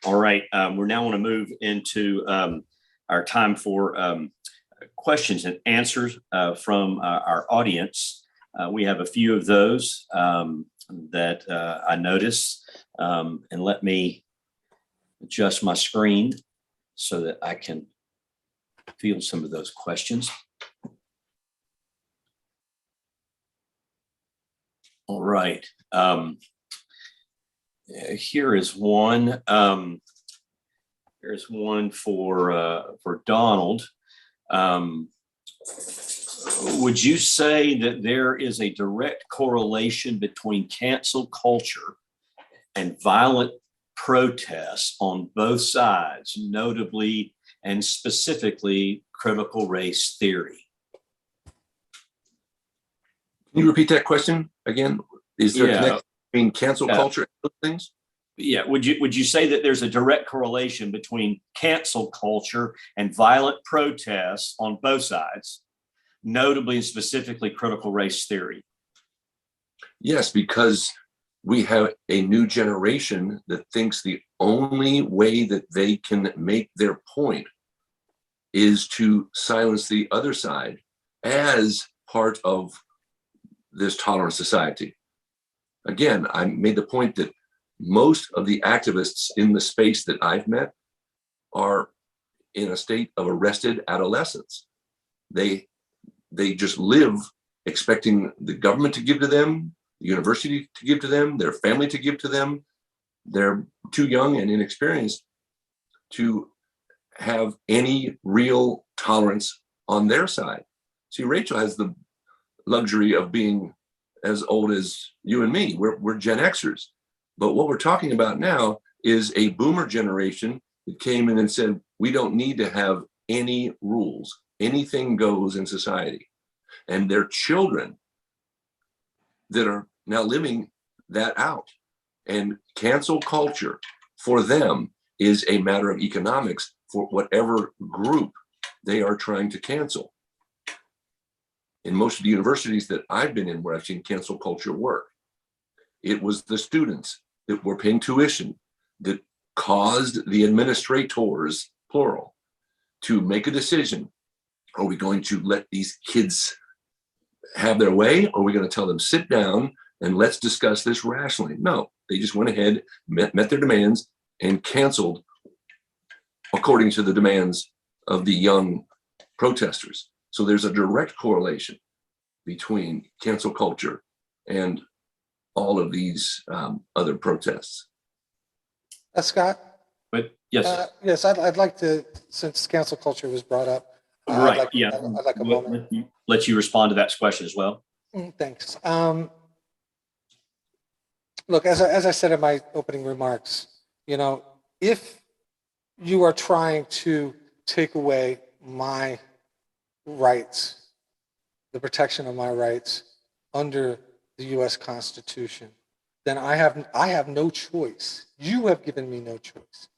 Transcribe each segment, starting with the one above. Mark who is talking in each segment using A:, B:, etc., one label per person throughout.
A: All right, we're now want to move into our time for questions and answers from our audience. We have a few of those that I noticed, and let me adjust my screen so that I can field some of those questions. All right. Here is one. Here's one for Donald. Would you say that there is a direct correlation between cancel culture and violent protests on both sides, notably and specifically critical race theory?
B: Can you repeat that question again? Is there a connection between cancel culture and those things?
A: Yeah. Would you say that there's a direct correlation between cancel culture and violent protests on both sides, notably and specifically critical race theory?
B: Yes, because we have a new generation that thinks the only way that they can make their point is to silence the other side as part of this tolerant society. Again, I made the point that most of the activists in the space that I've met are in a state of arrested adolescence. They just live expecting the government to give to them, the university to give to them, their family to give to them. They're too young and inexperienced to have any real tolerance on their side. See, Rachel has the luxury of being as old as you and me. We're Gen Xers. But what we're talking about now is a boomer generation that came in and said, we don't need to have any rules. Anything goes in society. And their children that are now living that out. And cancel culture for them is a matter of economics for whatever group they are trying to cancel. In most of the universities that I've been in where I've seen cancel culture work, it was the students that were paying tuition that caused the administrators, plural, to make a decision. Are we going to let these kids have their way? Or are we going to tell them, sit down and let's discuss this rationally? No, they just went ahead, met their demands, and canceled according to the demands of the young protesters. So there's a direct correlation between cancel culture and all of these other protests.
C: Scott?
A: But yes.
C: Yes, I'd like to, since cancel culture was brought up.
A: Right,
C: I'd like a moment.
A: Let you respond to that question as well.
C: Thanks. Look, as I said in my opening remarks, if you are trying to take away my rights, the protection of my rights under the U.S. Constitution, then I have no choice. You have given me no choice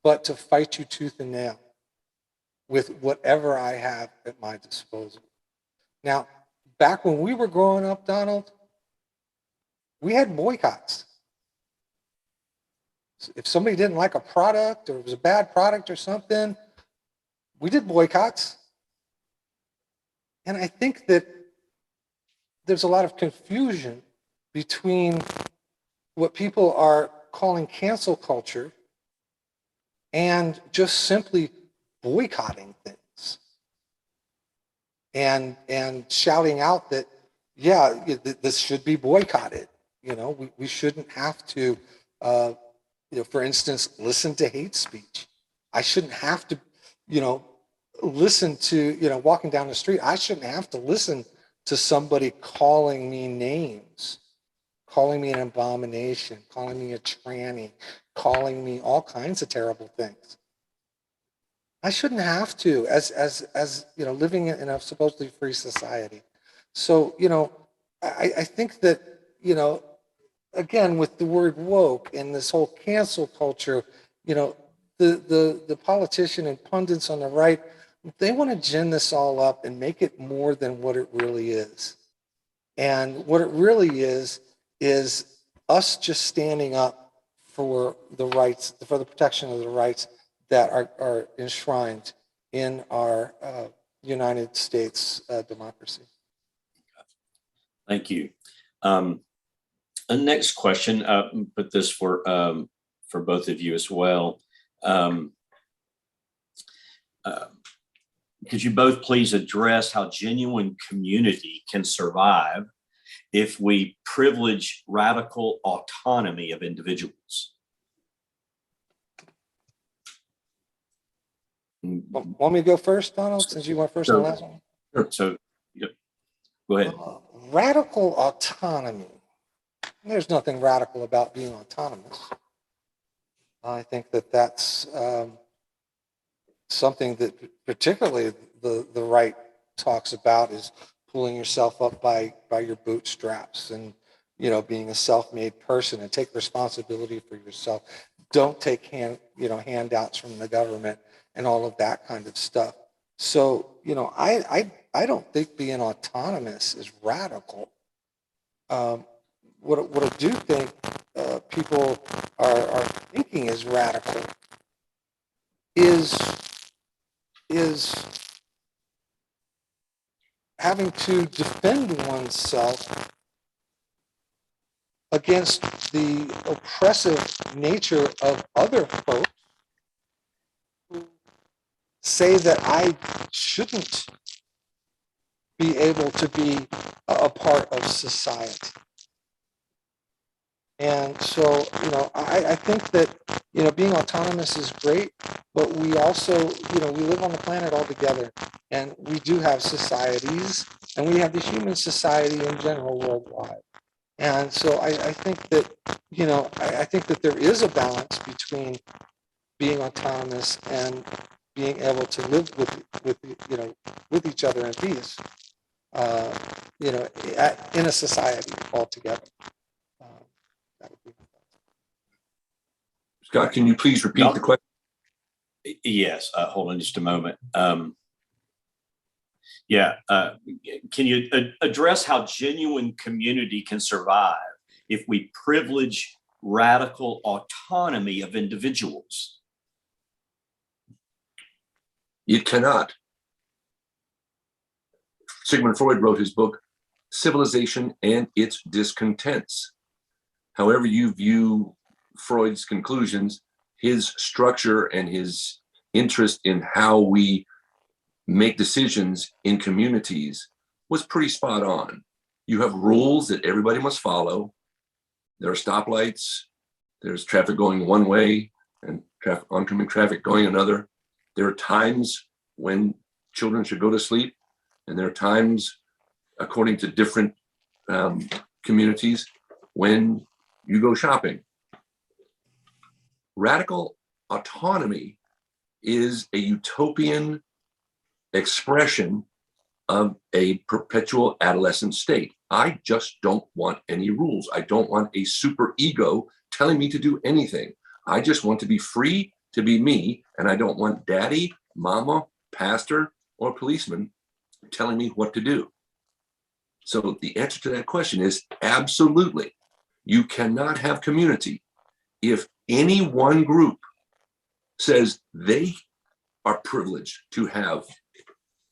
C: but to fight you tooth and nail with whatever I have at my disposal. Now, back when we were growing up, Donald, we had boycotts. If somebody didn't like a product or it was a bad product or something, we did boycotts. And I think that there's a lot of confusion between what people are calling cancel culture and just simply boycotting things and shouting out that, yeah, this should be boycotted. We shouldn't have to, for instance, listen to hate speech. I shouldn't have to, listen to, walking down the street, I shouldn't have to listen to somebody calling me names, calling me an abomination, calling me a tranny, calling me all kinds of terrible things. I shouldn't have to, as living in a supposedly free society. So, I think that, again, with the word woke and this whole cancel culture, the politician and pundits on the right, they want to gin this all up and make it more than what it really is. And what it really is us just standing up for the rights, for the protection of the rights that are enshrined in our United States democracy.
A: Thank you. A next question, put this for both of you as well. Could you both please address how genuine community can survive if we privilege radical autonomy of individuals?
C: Want me to go first, Donald, since you went first on the last one?
A: Sure. So, yeah, go ahead.
C: Radical autonomy. There's nothing radical about being autonomous. I think that that's something that particularly the right talks about, is pulling yourself up by your bootstraps and, you know, being a self-made person and take responsibility for yourself. Don't take handouts from the government and all of that kind of stuff. So, you know, I don't think being autonomous is radical. What I do think people are thinking is radical is having to defend oneself against the oppressive nature of other folks who say that I shouldn't be able to be a part of society. And so, you know, I think that, you know, being autonomous is great, but we also, you know, we live on the planet all together, and we do have societies, and we have the human society in general worldwide. And so I think that, you know, I think that there is a balance between being autonomous and being able to live with each other in peace, you know, in a society altogether.
B: Scott, can you please repeat the question?
A: Yes, hold on just a moment. Can you address how genuine community can survive if we privilege radical autonomy of individuals?
B: It cannot. Sigmund Freud wrote his book, Civilization and Its Discontents. However you view Freud's conclusions, his structure and his interest in how we make decisions in communities was pretty spot on. You have rules that everybody must follow. There are stoplights. There's traffic going one way and oncoming traffic going another. There are times when children should go to sleep, and there are times, according to different communities, when you go shopping. Radical autonomy is a utopian expression of a perpetual adolescent state. I just don't want any rules. I don't want a super ego telling me to do anything. I just want to be free to be me, and I don't want daddy, mama, pastor, or policeman telling me what to do. So the answer to that question is absolutely. You cannot have community if any one group says they are privileged to have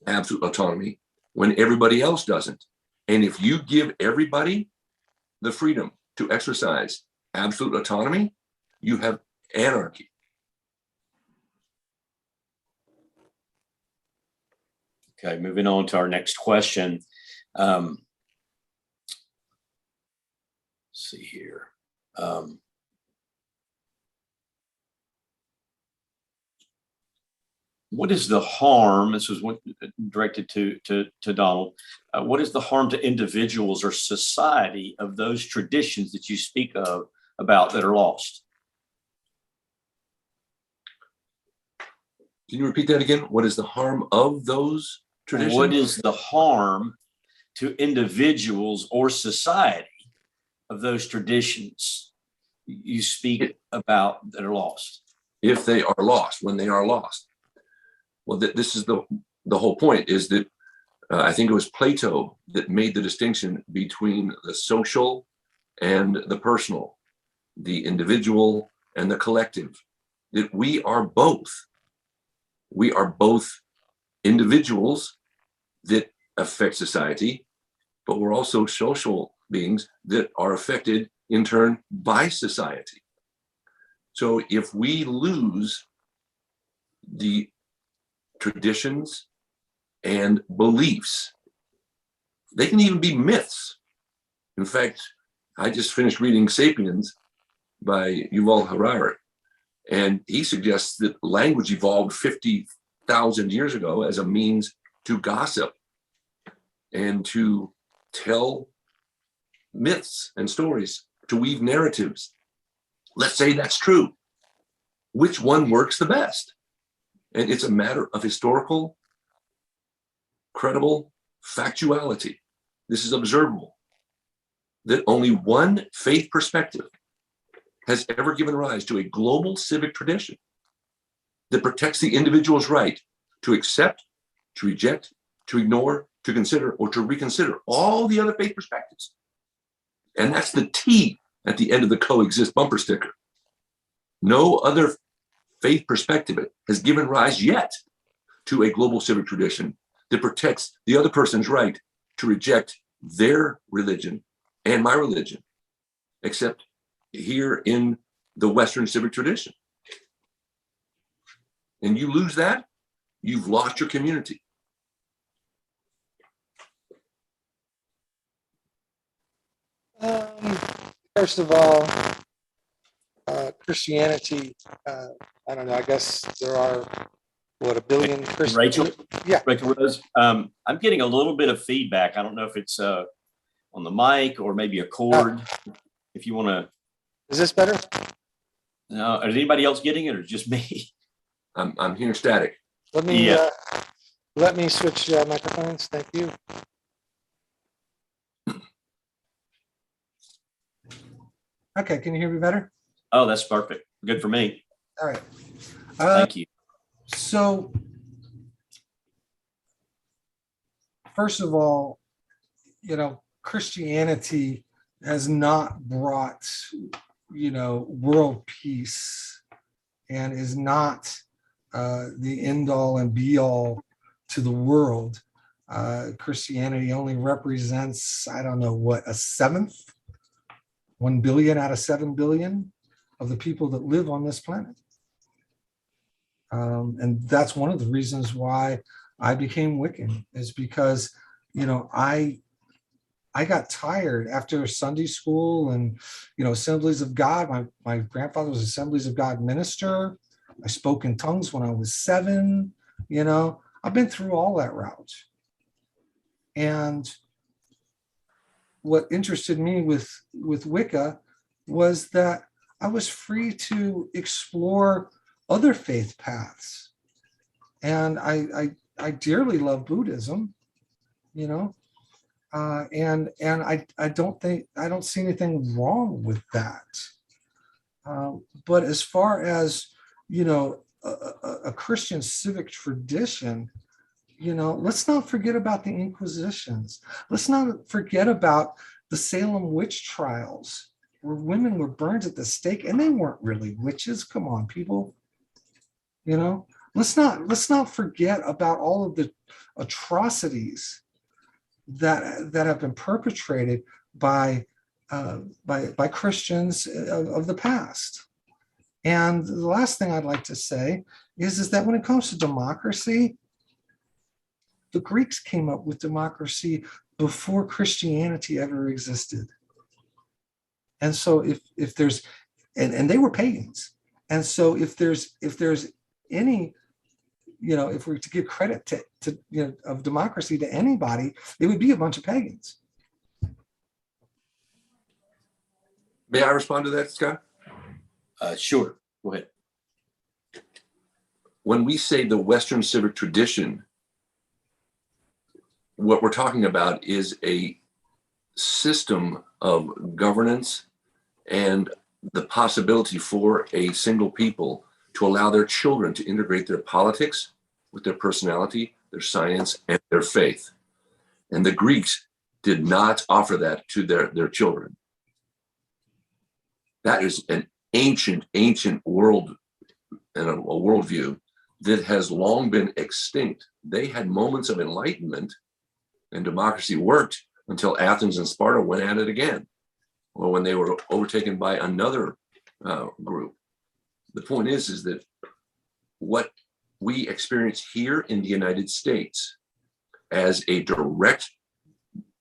B: absolute autonomy when everybody else doesn't. And if you give everybody the freedom to exercise absolute autonomy, you have anarchy.
A: Okay, moving on to our next question. Let's see here. What is the harm? This was directed to Donald. What is the harm to individuals or society of those traditions that you speak about that are lost?
B: Can you repeat that again? What is the harm of those traditions?
A: What is the harm to individuals or society of those traditions you speak about that are lost?
B: If they are lost, when they are lost. Well, this is the whole point, is that I think it was Plato that made the distinction between the social and the personal. the individual and the collective, that we are both. We are both individuals that affect society, but we're also social beings that are affected in turn by society. So if we lose the traditions and beliefs, they can even be myths. In fact, I just finished reading Sapiens by Yuval Harari, and he suggests that language evolved 50,000 years ago as a means to gossip and to tell myths and stories, to weave narratives. Let's say that's true. Which one works the best? And it's a matter of historical, credible factuality. This is observable, that only one faith perspective has ever given rise to a global civic tradition that protects the individual's right to accept, to reject, to ignore, to consider, or to reconsider all the other faith perspectives. And that's the T at the end of the coexist bumper sticker. No other faith perspective has given rise yet to a global civic tradition that protects the other person's right to reject their religion and my religion, except here in the Western civic tradition. And you lose that, you've lost your community.
C: First of all, Christianity, I don't know, I guess there are, what, 1 billion Christians?
A: Rachel?
C: Yeah.
A: Rachael Rose, I'm getting a little bit of feedback. I don't know if it's on the mic or maybe a cord. If you want to.
C: Is this better?
A: No, is anybody else getting it or just me?
B: I'm hearing static.
C: Let me switch microphones. Thank you. Okay, can you hear me better?
A: Oh, that's perfect. Good for me.
C: All right.
A: Thank you.
C: So, first of all, Christianity has not brought, world peace, and is not the end all and be all to the world. Christianity only represents, I don't know what, a seventh, 1 billion out of 7 billion of the people that live on this planet. And that's one of the reasons why I became Wiccan, is because, I got tired after Sunday school and, Assemblies of God. My grandfather was Assemblies of God minister. I spoke in tongues when I was 7. I've been through all that route. And what interested me with Wicca was that I was free to explore other faith paths. And I dearly love Buddhism, and I don't see anything wrong with that. But as far as, a Christian civic tradition, let's not forget about the Inquisitions. Let's not forget about the Salem witch trials, where women were burned at the stake, and they weren't really witches. Come on, people. Let's not forget about all of the atrocities that have been perpetrated by Christians of the past. And the last thing I'd like to say is that when it comes to democracy, the Greeks came up with democracy before Christianity ever existed. And so if there's, and they were pagans. And so if there's any, if we're to give credit to of democracy to anybody, it would be a bunch of pagans.
B: May I respond to that, Scott?
A: Sure. Go ahead.
B: When we say the Western civic tradition, what we're talking about is a system of governance and the possibility for a single people to allow their children to integrate their politics with their personality, their science, and their faith. And the Greeks did not offer that to their children. That is an ancient world and a worldview that has long been extinct. They had moments of enlightenment and democracy worked until Athens and Sparta went at it again, or when they were overtaken by another group. The point is that what we experience here in the United States as a direct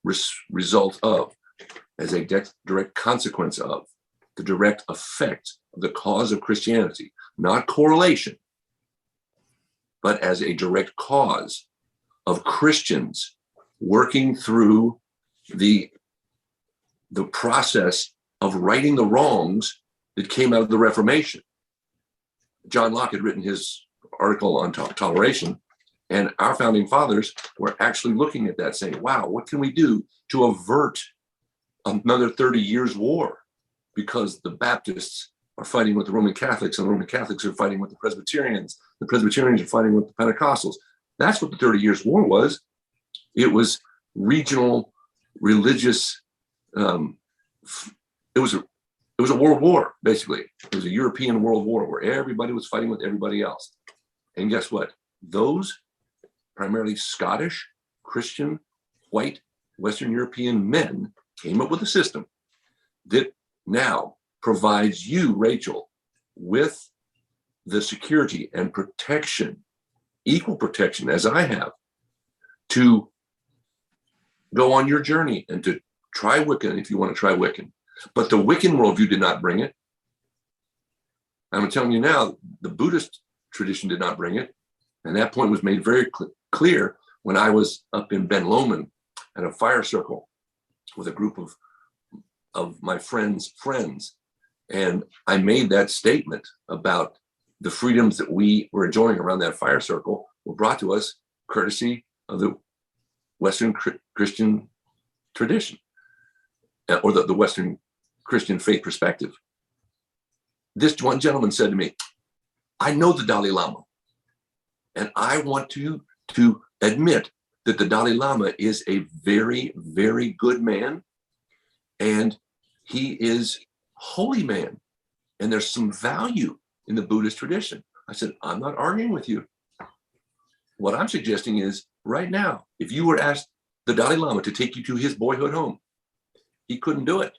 B: result of, as a direct consequence of, the direct effect of the cause of Christianity, not correlation, but as a direct cause of Christians working through the process of righting the wrongs that came out of the Reformation. John Locke had written his article on toleration, and our founding fathers were actually looking at that saying, wow, what can we do to avert another 30 years war? Because the Baptists are fighting with the Roman Catholics, and the Roman Catholics are fighting with the Presbyterians. The Presbyterians are fighting with the Pentecostals. That's what the 30 Years' War was. It was regional, religious. It was a world war, basically. It was a European world war where everybody was fighting with everybody else. And guess what? Those primarily Scottish, Christian, white, Western European men came up with a system that now provides you, Rachel, with the security and protection, equal protection, as I have, to go on your journey and to try Wiccan if you want to try Wiccan. But the Wiccan worldview did not bring it. I'm telling you now, the Buddhist tradition did not bring it. And that point was made very clear when I was up in Ben Lomond at a fire circle with a group of my friends' friends. And I made that statement about the freedoms that we were enjoying around that fire circle were brought to us courtesy of the Western Christian tradition, or the Western Christian faith perspective. This one gentleman said to me, I know the Dalai Lama, and I want to admit that the Dalai Lama is a very, very good man, and he is holy man, and there's some value in the Buddhist tradition. I said, I'm not arguing with you. What I'm suggesting is right now, if you were to ask the Dalai Lama to take you to his boyhood home, he couldn't do it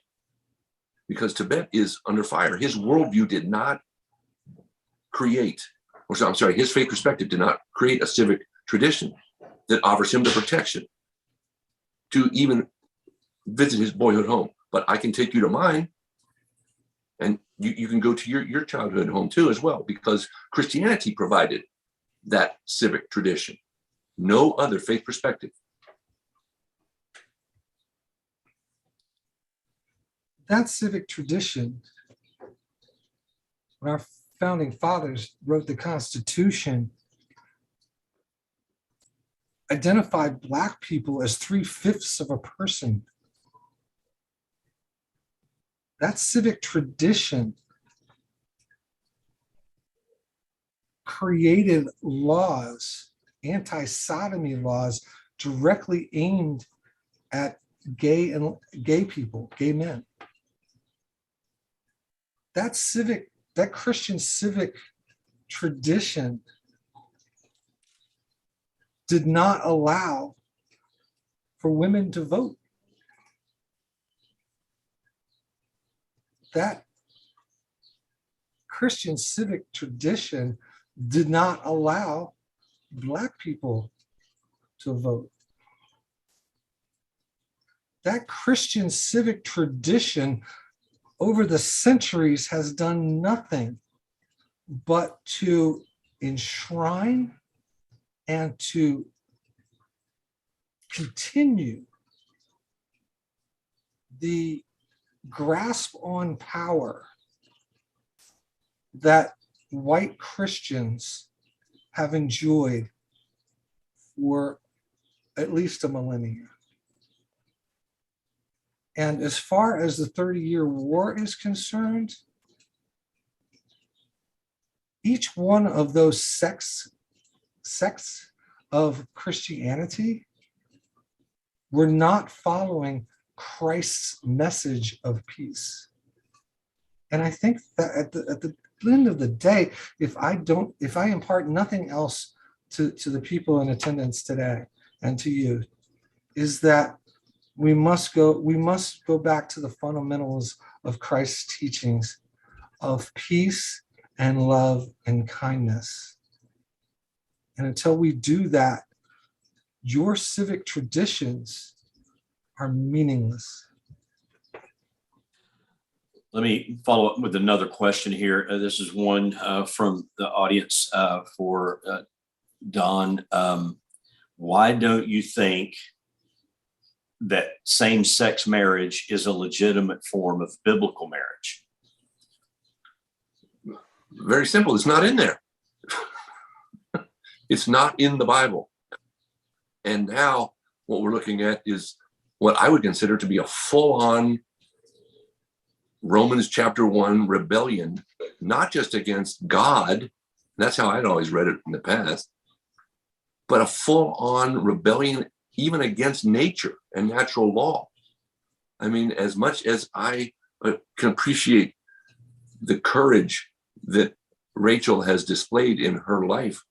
B: because Tibet is under fire. His worldview did not create, his faith perspective did not create a civic tradition that offers him the protection to even visit his boyhood home. But I can take you to mine, and you can go to your childhood home too as well, because Christianity provided that civic tradition. No other faith perspective.
C: That civic tradition, when our founding fathers wrote the Constitution, identified Black people as 3/5 of a person. That civic tradition created laws, anti-sodomy laws, directly aimed at gay people, gay men. That Christian civic tradition did not allow for women to vote. That Christian civic tradition did not allow Black people to vote. That Christian civic tradition over the centuries has done nothing but to enshrine and to continue the grasp on power that white Christians have enjoyed for at least a millennia. And as far as the 30-year war is concerned, each one of those sects of Christianity were not following Christ's message of peace. And I think that at the end of the day, if I impart nothing else to the people in attendance today and to you, is that we must go back to the fundamentals of Christ's teachings of peace and love and kindness. And until we do that, your civic traditions are meaningless.
A: Let me follow up with another question here. This is one from the audience for Don. Why don't you think that same-sex marriage is a legitimate form of biblical marriage?
B: Very simple. It's not in there. It's not in the Bible. And now what we're looking at is what I would consider to be a full-on Romans chapter 1 rebellion, not just against God. That's how I'd always read it in the past, but a full-on rebellion even against nature and natural law. I mean, as much as I can appreciate the courage that Rachel has displayed in her life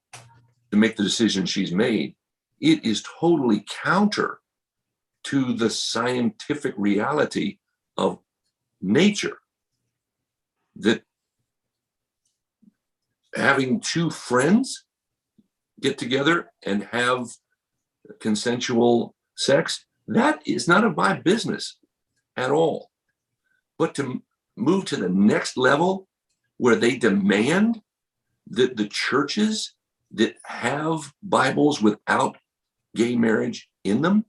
B: to make the decision she's made, it is totally counter to the scientific reality of nature, that having two friends get together and have consensual sex, that is none of my business at all. But to move to the next level where they demand that the churches that have Bibles without gay marriage in them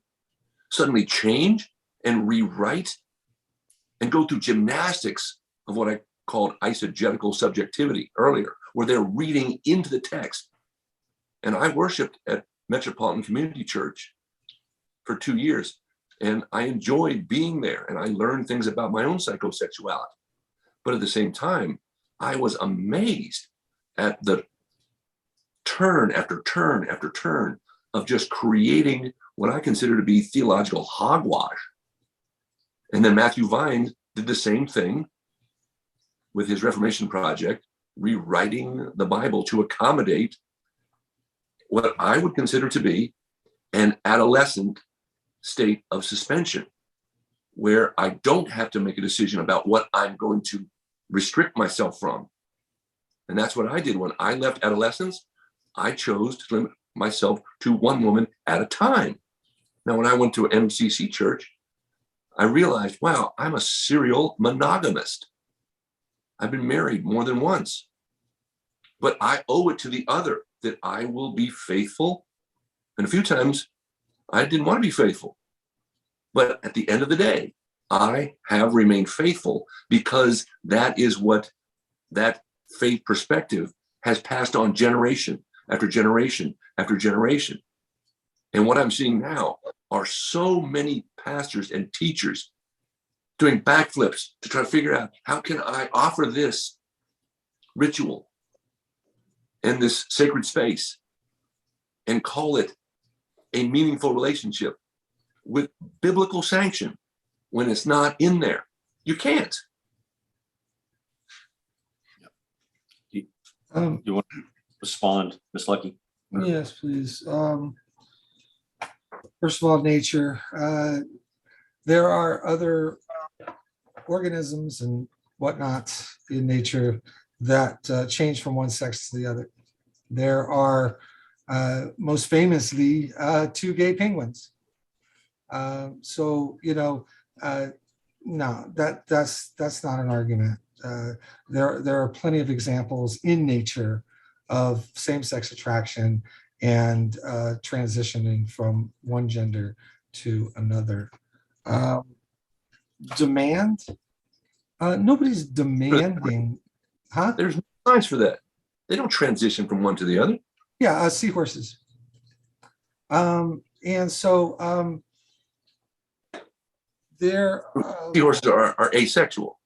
B: suddenly change and rewrite and go through gymnastics of what I called eisegetical subjectivity earlier, where they're reading into the text. And I worshiped at Metropolitan Community Church for 2 years, and I enjoyed being there, and I learned things about my own psychosexuality. But at the same time, I was amazed at the turn after turn after turn of just creating what I consider to be theological hogwash. And then Matthew Vine did the same thing with his Reformation Project, rewriting the Bible to accommodate what I would consider to be an adolescent state of suspension, where I don't have to make a decision about what I'm going to restrict myself from. And that's what I did when I left adolescence. I chose to limit myself to one woman at a time. Now, when I went to MCC church, I realized, wow, I'm a serial monogamist. I've been married more than once, but I owe it to the other that I will be faithful. And a few times I didn't want to be faithful. But at the end of the day, I have remained faithful because that is what that faith perspective has passed on generation after generation after generation. And what I'm seeing now are so many pastors and teachers doing backflips to try to figure out, how can I offer this ritual and this sacred space and call it a meaningful relationship with biblical sanction when it's not in there? You can't.
A: You want to respond, Ms. Luckey?
C: Yes, please. First of all, nature. There are other organisms and whatnot in nature that change from one sex to the other. There are, most famously, 2 gay penguins. So, no, that's not an argument. There are plenty of examples in nature of same-sex attraction and transitioning from one gender to another. Demand? Nobody's demanding, huh?
B: There's no science for that. They don't transition from one to the other.
C: Yeah, seahorses. And so they're
B: Seahorses are asexual,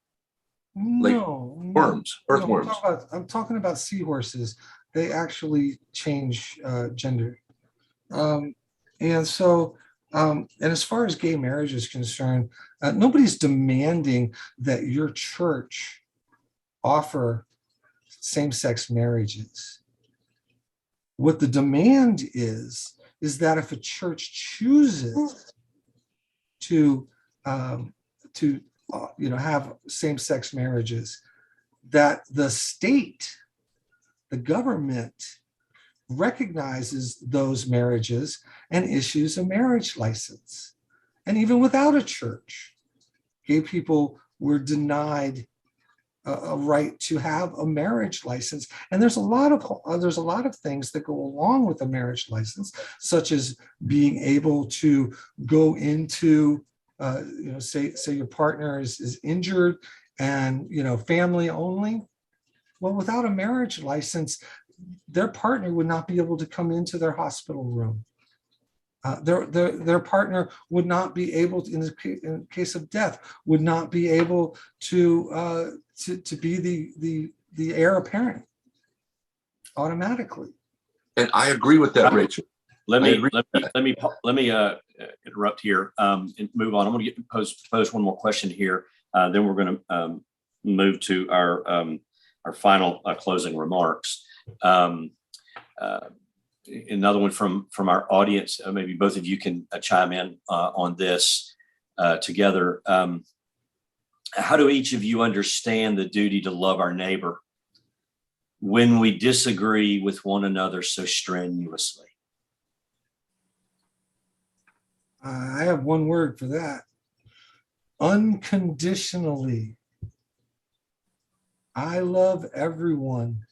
B: like worms, earthworms.
C: I'm talking about seahorses. They actually change gender. And so, and as far as gay marriage is concerned, nobody's demanding that your church offer same-sex marriages. What the demand is that if a church chooses to have same-sex marriages, that the state, the government, recognizes those marriages and issues a marriage license. And even without a church, gay people were denied a right to have a marriage license. And there's a lot of things that go along with a marriage license, such as being able to go into, say your partner is injured and, family only. Well, without a marriage license, their partner would not be able to come into their hospital room. Their partner would not be able to, in the case of death, would not be able to be the heir apparent automatically.
B: And I agree with that, Rachel.
A: Let me interrupt here and move on. I'm going to pose one more question here. Then we're going to move to our final closing remarks. Another one from our audience. Maybe both of you can chime in on this together. How do each of you understand the duty to love our neighbor when we disagree with one another so strenuously?
C: I have one word for that: unconditionally. I love everyone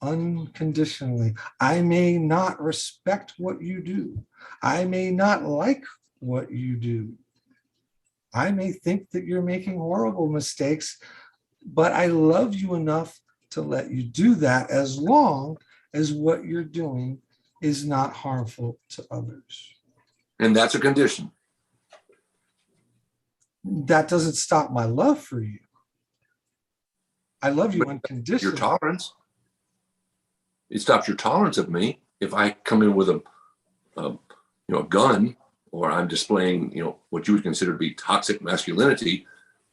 C: unconditionally. I may not respect what you do. I may not like what you do. I may think that you're making horrible mistakes, but I love you enough to let you do that as long as what you're doing is not harmful to others.
B: And that's a condition.
C: That doesn't stop my love for you. I love you unconditionally.
B: Your tolerance. It stops your tolerance of me if I come in with a gun, or I'm displaying, what you would consider to be toxic masculinity.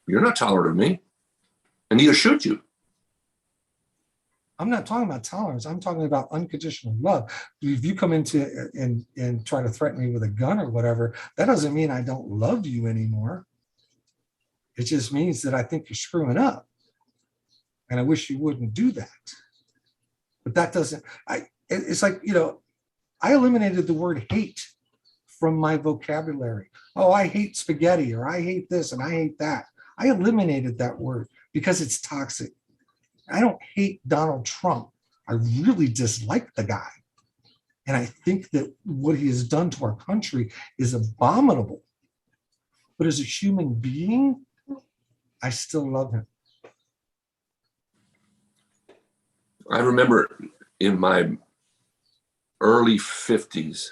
B: You're not tolerant of me, and neither should you.
C: I'm not talking about tolerance. I'm talking about unconditional love. If you come into and try to threaten me with a gun or whatever, that doesn't mean I don't love you anymore. It just means that I think you're screwing up, and I wish you wouldn't do that. But that doesn't, it's like, I eliminated the word hate from my vocabulary. Oh, I hate spaghetti, or I hate this and I hate that. I eliminated that word because it's toxic. I don't hate Donald Trump. I really dislike the guy. And I think that what he has done to our country is abominable. But as a human being, I still love him.
B: I remember in my early 50s,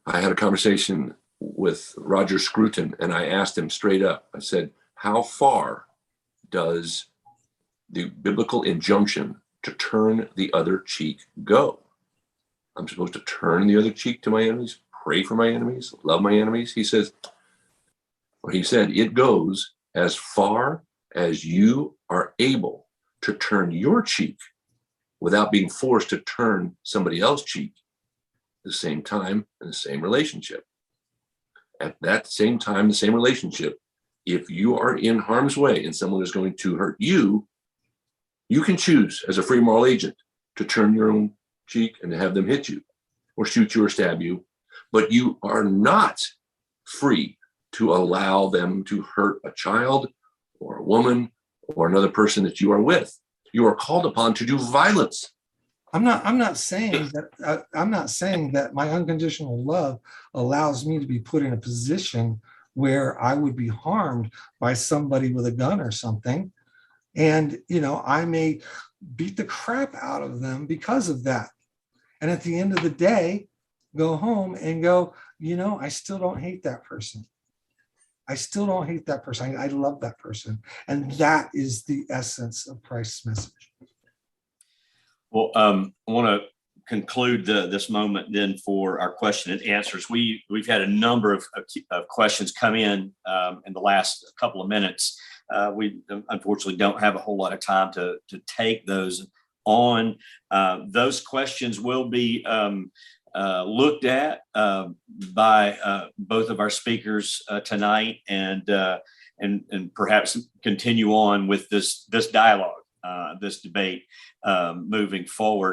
B: I had a conversation with Roger Scruton, and I asked him straight up, I said, how far does the biblical injunction to turn the other cheek go? I'm supposed to turn the other cheek to my enemies, pray for my enemies, love my enemies? He said, it goes as far as you are able to turn your cheek without being forced to turn somebody else's cheek at the same time in the same relationship. At that same time, the same relationship, if you are in harm's way and someone is going to hurt you, you can choose as a free moral agent to turn your own cheek and have them hit you or shoot you or stab you, but you are not free to allow them to hurt a child or a woman or another person that you are with. You are called upon to do violence.
C: I'm not saying that my unconditional love allows me to be put in a position where I would be harmed by somebody with a gun or something. And, I may beat the crap out of them because of that. And at the end of the day, go home and go, I still don't hate that person. I still don't hate that person. I love that person. And that is the essence of Christ's message.
A: Well, I want to conclude this moment then for our question and answers. We've had a number of questions come in the last couple of minutes. we unfortunately don't have a whole lot of time to take those on. Those questions will be looked at by both of our speakers tonight, and perhaps continue on with this dialogue, this debate moving forward.